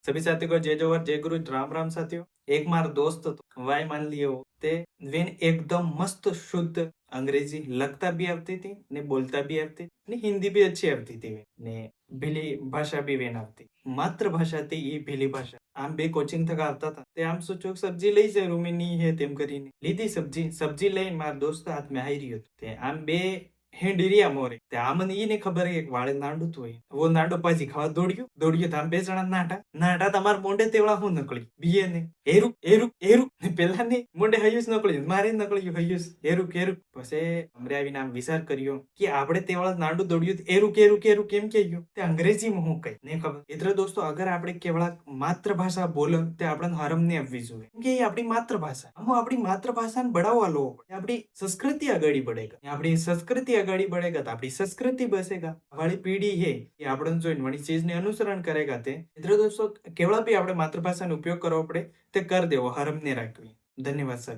सभी साथियों को जय जोहर जय गुरु राम राम साथियों। एक मार दोस्त હતો વાય मान लियो તે વેન એકદમ મસ્ત શુદ્ધ અંગ્રેજી લખતા બી આવતી હતી ને બોલતા બી આવતી ને હિન્દી બી अच्छी આવતી હતી ને ભીલી ભાષા બી વેન આવતી માતૃભાષા હતી એ ભીલી ભાષા આમ બે કોચિંગ થકા આવતા હતા તે આમ સોચો સબ્જી લઈ જાય રૂમી ની હે તેમ કરીને લીધી સબ્જી લઈને મારા દોસ્ત હાથમાં આવી રહ્યો હતો તે આમ બે હેંડીરિયા મોરે તે આમને ઈ ને ખબર હે કે વાળે નાંડું તો હોય वो नांडो पाजी खावा दौड़ियो था बे जणा नाटा तमार मोंडे तेवड़ा हूं नकली बीए ने एरू ने पेला ने मोंडे हयुस नकली मारे नकली हयुस एरू पछे हमरे आवीने आम विचार कर्यो कि आपणे तेवड़ा नांडू दौड़ियो एरू केम कह्यो ते अंग्रेजी में हूं कई ने खबर એટલે दोस्तों अगर આપણે કેવળા માતૃભાષા બોલો તે આપણને હરમ ને આપવી જોઈએ કેમ કે એ આપણી માતૃભાષા हम આપણી માતૃભાષાને बढ़ावा लो આપણી संस्कृति आगाड़ी बढ़ेगा આપણી संस्कृति आगाड़ी बढ़ेगा तो आपकी संस्कृति बसेगा वाली पीढ़ी है ये आपन जो वणी चीज ने अनुसरण करेगा ते मित्रों दोस्तों केवड़ा भी आपणे मातृभाषाનો उपयोग करવો પડે તે कर देवो हरम ने राखवी। धन्यवाद साथी।